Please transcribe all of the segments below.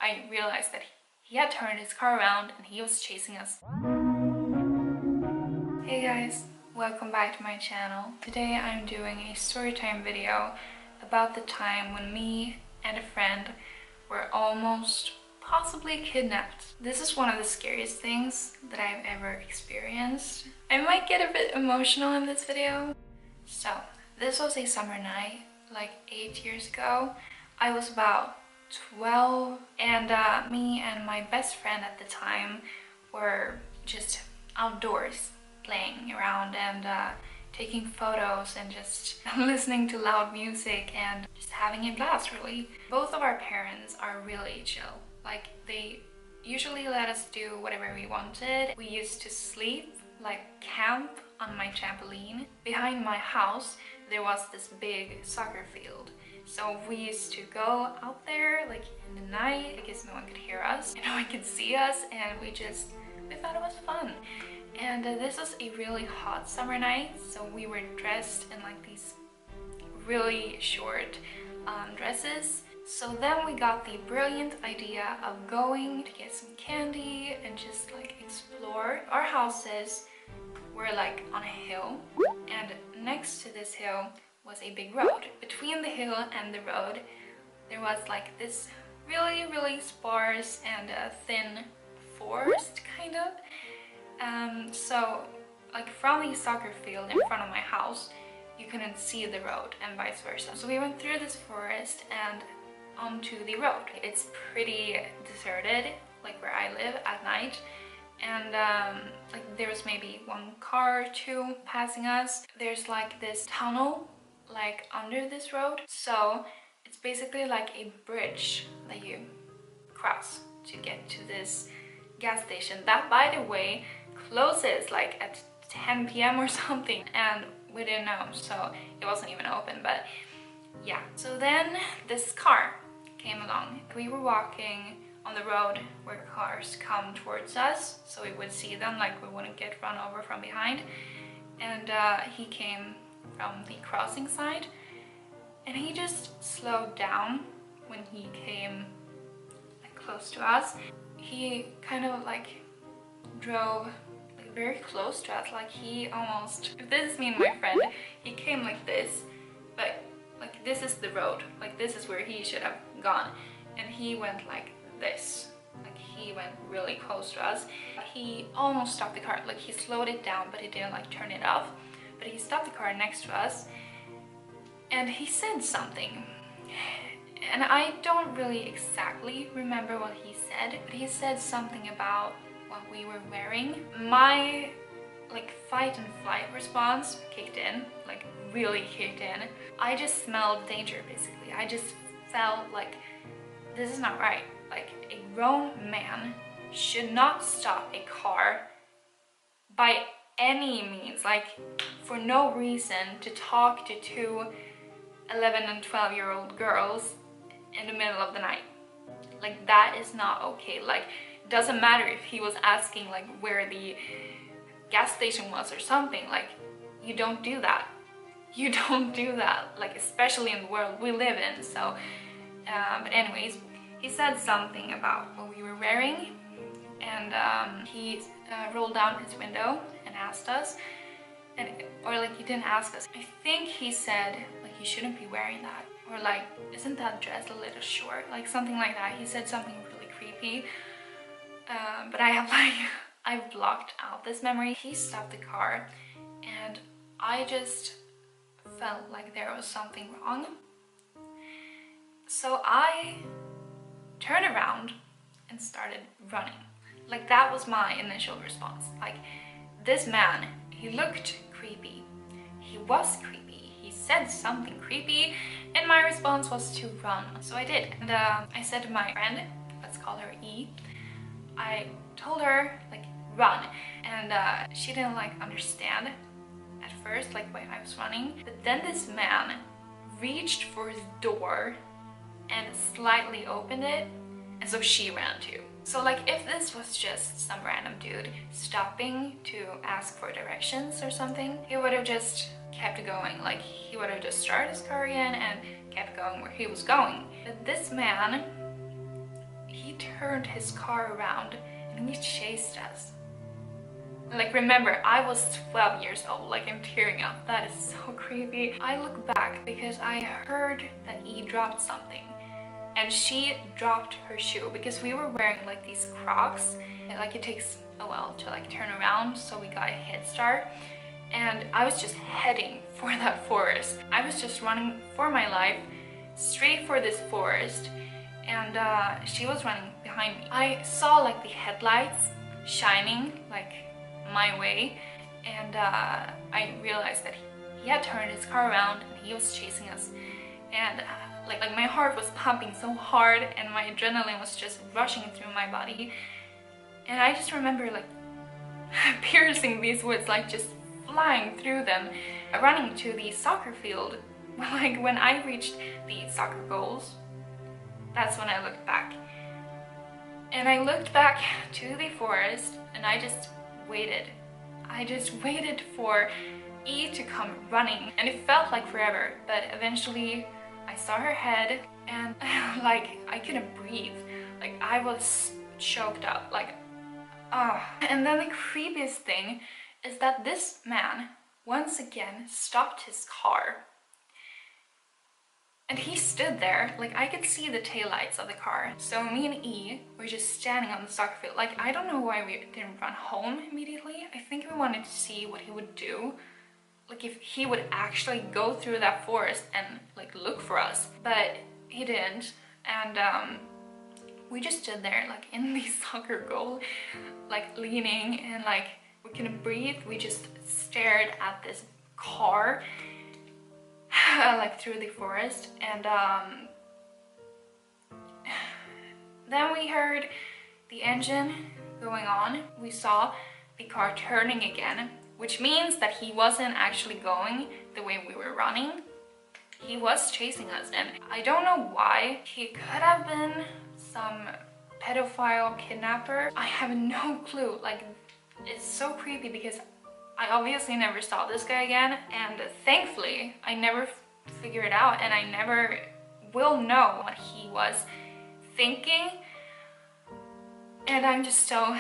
I realized that he had turned his car around and he was chasing us. Hey guys, welcome back to my channel. Today I'm doing a storytime video about the time when me and a friend were almost possibly kidnapped. This is one of the scariest things that I've ever experienced. I might get a bit emotional in this video. So, this was a summer night, like 8 years ago. I was about 12 and me and my best friend at the time were just outdoors playing around and taking photos and just listening to loud music and just having a blast, really. Both of our parents are really chill. Like, they usually let us do whatever we wanted. We used to sleep, like camp on my trampoline. Behind my house there was this big soccer field. So we used to go out there like in the night because no one could hear us, no one could see us, and we thought it was fun. And this was a really hot summer night, so we were dressed in like these really short dresses. So then we got the brilliant idea of going to get some candy and just like explore. Our houses were like on a hill, and next to this hill was a big road. Between the hill and the road there was like this really sparse and thin forest, kind of. So like from the soccer field in front of my house you couldn't see the road and vice versa. So we went through this forest and onto the road. It's pretty deserted, like where I live, at night. And like there was maybe one car or two passing us. There's like this tunnel like under this road, so it's basically like a bridge that you cross to get to this gas station that, by the way, closes like at 10 p.m. or something, and we didn't know, so it wasn't even open. But yeah, so then this car came along. We were walking on the road where cars come towards us, so we would see them, like we wouldn't get run over from behind. And he came from the crossing side, and he just slowed down when he came like close to us. He kind of like drove like very close to us, like he almost, if this is me and my friend, he came like this, but like this is the road, like this is where he should have gone, and he went like this, like he went really close to us. He almost stopped the car, like he slowed it down, but he didn't like turn it off. But he stopped the car next to us and he said something, and I don't really exactly remember what he said, but he said something about what we were wearing. My like fight and flight response kicked in, like really kicked in. I just smelled danger, basically. I just felt like this is not right. Like, a grown man should not stop a car by any means, like for no reason, to talk to two 11 and 12-year-old girls in the middle of the night. Like, that is not okay. Like, it doesn't matter if he was asking like where the gas station was or something. Like, you don't do that. You don't do that, like especially in the world we live in. So but anyways, he said something about what we were wearing, and he rolled down his window and asked us, or like he didn't ask us. I think he said like you shouldn't be wearing that, or like isn't that dress a little short, like something like that. He said something really creepy, but I have like I've blocked out this memory. He stopped the car and I just felt like there was something wrong. So I turned around and started running. Like, that was my initial response. Like, this man, he looked creepy. He was creepy. He said something creepy, and my response was to run. So I did. And I said to my friend, let's call her E, I told her, like, run. And she didn't like understand at first, like when I was running. But then this man reached for his door and slightly opened it, and so she ran too. So like, if this was just some random dude stopping to ask for directions or something, he would have just kept going. Like, he would have just started his car again and kept going where he was going. But this man, he turned his car around and he chased us. Like, remember, I was 12 years old, like I'm tearing up. That is so creepy. I look back because I heard that he dropped something. And she dropped her shoe because we were wearing like these Crocs. And, like, it takes a while to like turn around, so we got a head start. And I was just heading for that forest. I was just running for my life, straight for this forest. And she was running behind me. I saw like the headlights shining like my way, and I realized that he had turned his car around and he was chasing us. And like my heart was pumping so hard and my adrenaline was just rushing through my body. And I just remember like piercing these woods, like just flying through them, running to the soccer field. Like when I reached the soccer goals, that's when I looked back. And I looked back to the forest and I just waited. I just waited for E to come running, and it felt like forever, but eventually I saw her head and like I couldn't breathe. Like I was choked up, like And then the creepiest thing is that this man once again stopped his car. And he stood there, like I could see the taillights of the car. So me and E were just standing on the soccer field. Like, I don't know why we didn't run home immediately. I think we wanted to see what he would do. Like if he would actually go through that forest and like look for us. But he didn't. And we just stood there like in the soccer goal, like leaning, and like we couldn't breathe. We just stared at this car like through the forest. And then we heard the engine going on. We saw the car turning again, which means that he wasn't actually going the way we were running. He was chasing us, and I don't know why. He could have been some pedophile kidnapper. I have no clue. Like, it's so creepy because I obviously never saw this guy again, and thankfully I never figured it out, and I never will know what he was thinking. And I'm just so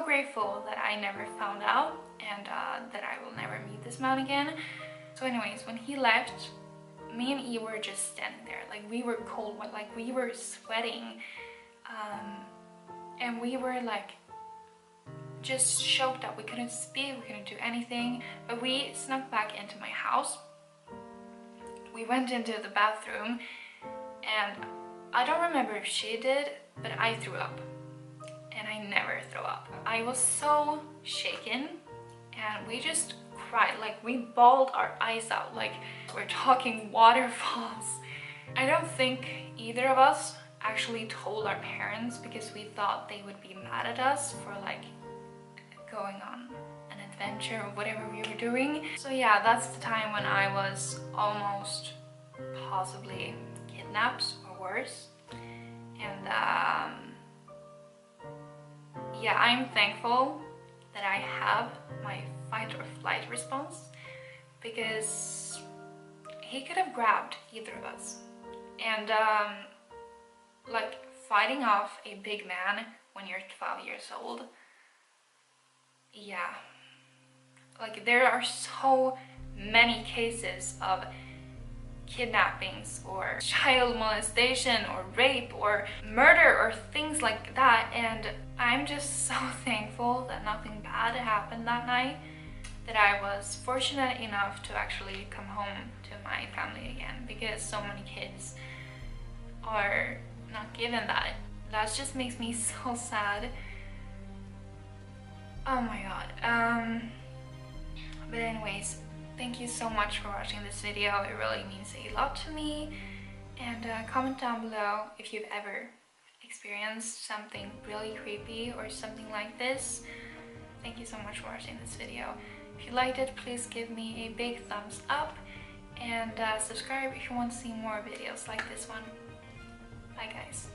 grateful that I never found out, and that I will never meet this man again. So anyways, when he left, me and E were just standing there. Like, we were cold, like we were sweating, and we were like just choked up. We couldn't speak, we couldn't do anything. But we snuck back into my house. We went into the bathroom, and I don't remember if she did, but I threw up. And I never throw up. I was so shaken, and we just cried. Like, we bawled our eyes out, like we're talking waterfalls. I don't think either of us actually told our parents because we thought they would be mad at us for like going on an adventure or whatever we were doing. So yeah, that's the time when I was almost possibly kidnapped or worse. And yeah, I'm thankful that I have my fight or flight response, because he could have grabbed either of us. And like, fighting off a big man when you're 12 years old, yeah, like there are so many cases of kidnappings or child molestation or rape or murder or things like that, and I'm just so thankful that nothing bad happened that night, that I was fortunate enough to actually come home to my family again, because so many kids are not given that. That just makes me so sad. Oh my god. But anyways, thank you so much for watching this video. It really means a lot to me. And comment down below if you've ever experienced something really creepy or something like this. Thank you so much for watching this video. If you liked it, please give me a big thumbs up, and subscribe if you want to see more videos like this one. Bye guys.